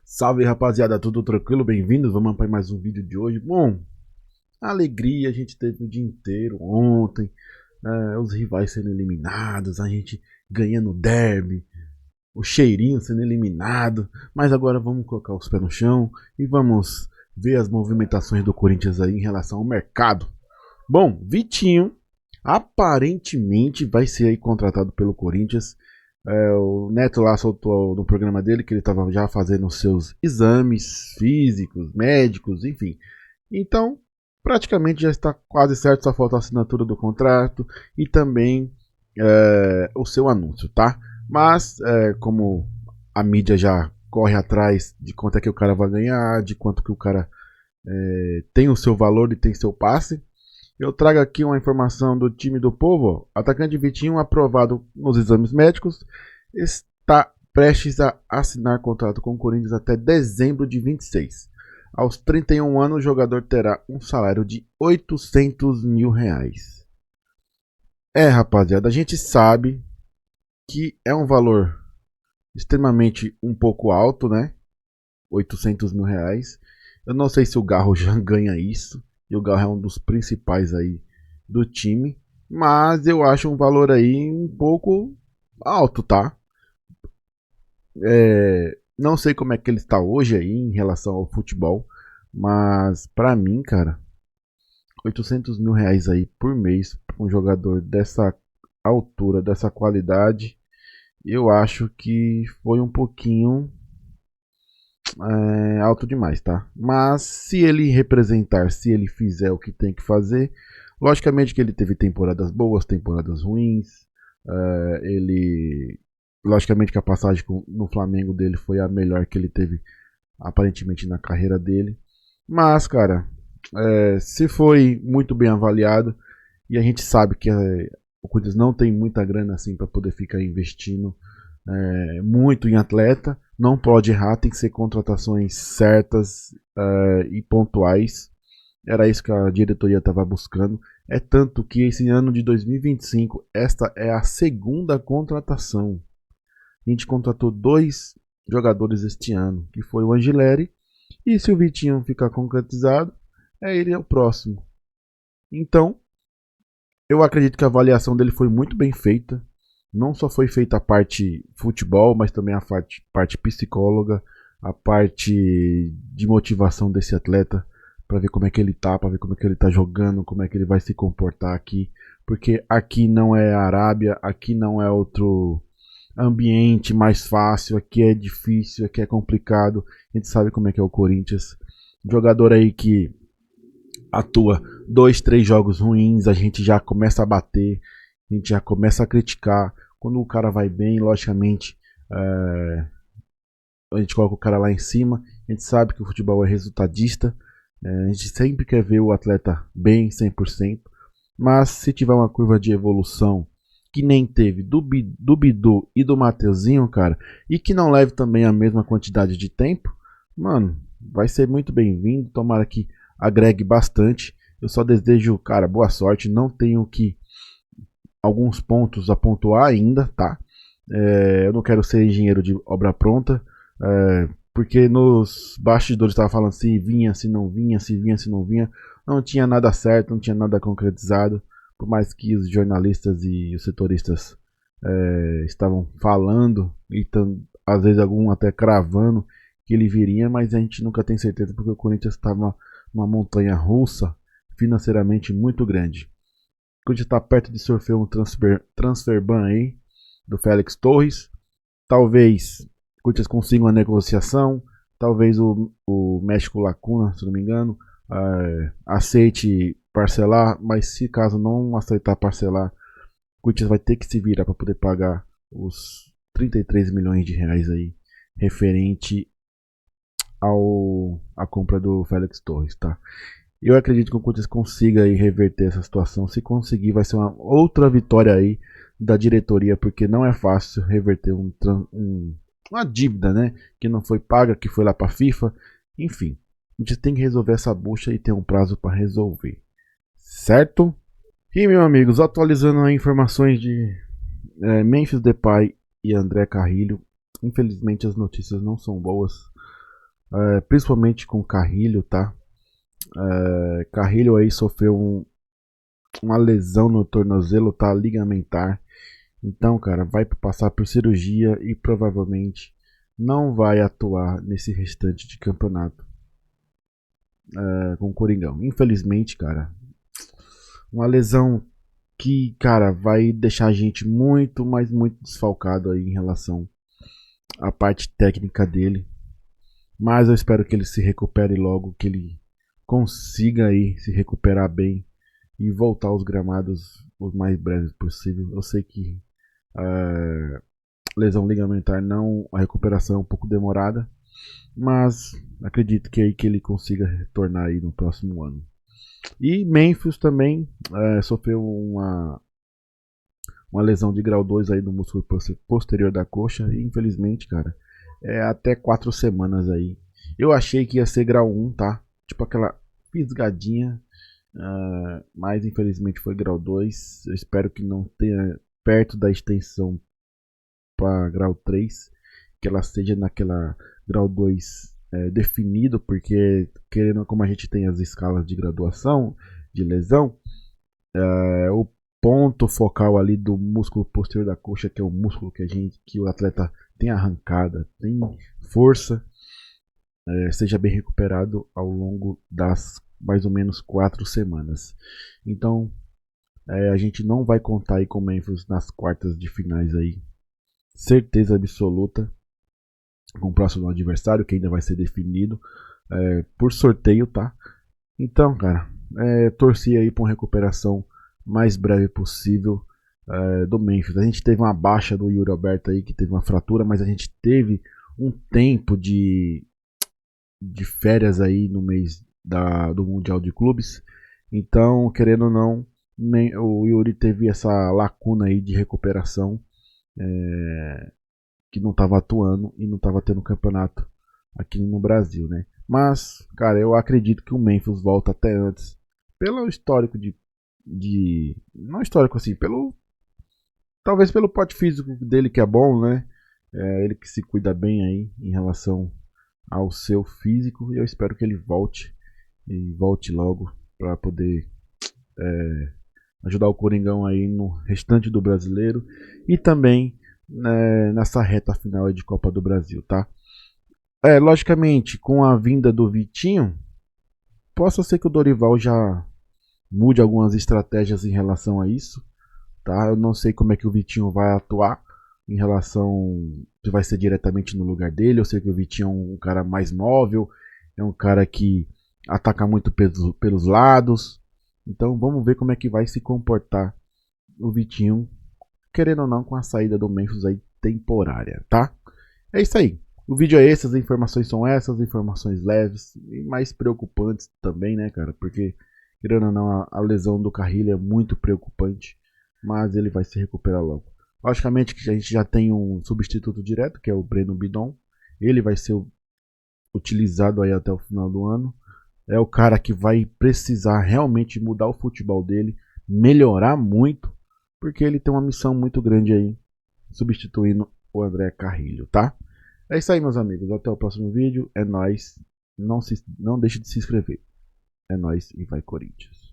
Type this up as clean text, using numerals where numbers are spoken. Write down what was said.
Salve rapaziada, tudo tranquilo? Bem-vindos, vamos para mais um vídeo de hoje. Bom, alegria a gente teve o dia inteiro ontem, os rivais sendo eliminados, a gente ganhando o derby, o cheirinho sendo eliminado, mas agora vamos colocar os pés no chão e vamos ver as movimentações do Corinthians aí em relação ao mercado. Bom, Vitinho aparentemente vai ser aí contratado pelo Corinthians. O Neto lá soltou no programa dele que ele estava já fazendo seus exames físicos, médicos, enfim. Então, praticamente já está quase certo, só falta a assinatura do contrato e também o seu anúncio, tá? Mas, como a mídia já corre atrás de quanto é que o cara vai ganhar, de quanto que o cara tem o seu valor e tem seu passe, eu trago aqui uma informação do time do Povo. Atacante Vitinho, aprovado nos exames médicos, está prestes a assinar contrato com o Corinthians até dezembro de 26. Aos 31 anos, o jogador terá um salário de R$ 800 mil. Rapaziada, a gente sabe que é um valor extremamente um pouco alto, né? R$ 800 mil. Eu não sei se o Garro já ganha isso. E o Garro é um dos principais aí do time. Mas eu acho um valor aí um pouco alto, tá? Não sei como é que ele está hoje aí em relação ao futebol. Mas pra mim, cara, R$ 800 mil aí por mês para um jogador dessa altura, dessa qualidade, eu acho que foi um pouquinho alto demais, tá? Mas se ele representar, se ele fizer o que tem que fazer, logicamente que ele teve temporadas boas, temporadas ruins. Ele, logicamente que a passagem no Flamengo dele foi a melhor que ele teve aparentemente na carreira dele. Mas, cara, se foi muito bem avaliado e a gente sabe que o Corinthians não tem muita grana assim para poder ficar investindo muito em atleta, não pode errar, tem que ser contratações certas e pontuais. Era isso que a diretoria estava buscando. É tanto que esse ano de 2025, esta é a segunda contratação. A gente contratou dois jogadores este ano, que foi o Angileri, e se o Vitinho ficar concretizado, ele é o próximo. Então, eu acredito que a avaliação dele foi muito bem feita. Não só foi feita a parte futebol, mas também a parte psicóloga, a parte de motivação desse atleta, para ver como é que ele tá, para ver como é que ele tá jogando, como é que ele vai se comportar aqui, porque aqui não é a Arábia, aqui não é outro ambiente mais fácil, aqui é difícil, aqui é complicado. A gente sabe como é que é o Corinthians. Jogador aí que atua 2, 3 jogos ruins, a gente já começa a bater, a gente já começa a criticar. Quando o cara vai bem, logicamente, a gente coloca o cara lá em cima. A gente sabe que o futebol é resultadista. A gente sempre quer ver o atleta bem, 100%. Mas se tiver uma curva de evolução que nem teve do Bidu e do Mateuzinho, cara, e que não leve também a mesma quantidade de tempo, mano, vai ser muito bem-vindo. Tomara que agregue bastante. Eu só desejo, cara, boa sorte. Não tenho que alguns pontos a pontuar ainda, tá? Eu não quero ser engenheiro de obra pronta, porque nos bastidores estava falando se vinha, se não vinha, se vinha, se não vinha. Não tinha nada certo, não tinha nada concretizado, por mais que os jornalistas e os setoristas estavam falando e às vezes algum até cravando que ele viria, mas a gente nunca tem certeza porque o Corinthians estava uma montanha russa financeiramente muito grande. O Corinthians está perto de sofrer um transfer ban aí do Félix Torres. Talvez o Corinthians consiga uma negociação. Talvez o México Lacuna, se não me engano, aceite parcelar. Mas se caso não aceitar parcelar, o Corinthians vai ter que se virar para poder pagar os R$ 33 milhões aí referente à compra do Félix Torres, tá? Eu acredito que o Corinthians consiga aí reverter essa situação. Se conseguir, vai ser uma outra vitória aí da diretoria, porque não é fácil reverter uma dívida, né? Que não foi paga, que foi lá para a FIFA. Enfim, a gente tem que resolver essa bucha e tem um prazo para resolver, certo? E, meus amigos, atualizando as informações de Memphis Depay e André Carrilho. Infelizmente as notícias não são boas. principalmente com Carrilho, tá? Carrilho aí sofreu uma lesão no tornozelo, tá? Ligamentar. Então, cara, vai passar por cirurgia e provavelmente não vai atuar nesse restante de campeonato com o Coringão. Infelizmente, cara, uma lesão que, cara, vai deixar a gente muito, mas muito desfalcado aí em relação à parte técnica dele. Mas eu espero que ele se recupere logo, que ele consiga aí se recuperar bem e voltar aos gramados o mais breve possível. Eu sei que lesão ligamentar não, a recuperação é um pouco demorada, mas acredito que aí que ele consiga retornar aí no próximo ano. E Memphis também sofreu uma lesão de grau 2 aí no músculo posterior da coxa e infelizmente, cara, até 4 semanas aí. Eu achei que ia ser grau 1, tá? Tipo aquela fisgadinha, mas infelizmente foi grau 2. Eu espero que não tenha perto da extensão para grau 3, que ela seja naquela grau 2 definido, porque querendo como a gente tem as escalas de graduação de lesão, o ponto focal ali do músculo posterior da coxa, que é o músculo que o atleta tem arrancada, tem força, seja bem recuperado ao longo das mais ou menos 4 semanas. Então a gente não vai contar aí com o Memphis nas quartas de finais aí, certeza absoluta, com o próximo adversário, que ainda vai ser definido por sorteio, tá? Então, cara, torci aí para uma recuperação mais breve possível do Memphis. A gente teve uma baixa do Yuri Alberto aí, que teve uma fratura, mas a gente teve um tempo de férias aí no mês do Mundial de Clubes. Então, querendo ou não, o Yuri teve essa lacuna aí de recuperação, que não estava atuando e não estava tendo campeonato aqui no Brasil, né? Mas, cara, eu acredito que o Memphis volta até antes, pelo histórico não histórico assim, talvez pelo porte físico dele que é bom, né? Ele que se cuida bem aí em relação ao seu físico, e eu espero que ele volte e volte logo para poder ajudar o Coringão aí no restante do brasileiro e também nessa reta final de Copa do Brasil, tá? Logicamente, com a vinda do Vitinho, possa ser que o Dorival já mude algumas estratégias em relação a isso, tá? Eu não sei como é que o Vitinho vai atuar em relação se vai ser diretamente no lugar dele. Eu sei que o Vitinho é um cara mais móvel, é um cara que ataca muito pelos lados. Então vamos ver como é que vai se comportar o Vitinho, querendo ou não, com a saída do Memphis aí temporária, tá? É isso aí. O vídeo é esse, as informações são essas, informações leves e mais preocupantes também, né, cara? Porque, querendo ou não, a lesão do Carrilho é muito preocupante, mas ele vai se recuperar logo. Logicamente que a gente já tem um substituto direto, que é o Breno Bidon. Ele vai ser utilizado aí até o final do ano. É o cara que vai precisar realmente mudar o futebol dele, melhorar muito, porque ele tem uma missão muito grande aí, substituindo o André Carrilho, tá? É isso aí, meus amigos. Até o próximo vídeo. É nóis. Não deixe de se inscrever. É nóis e vai Corinthians.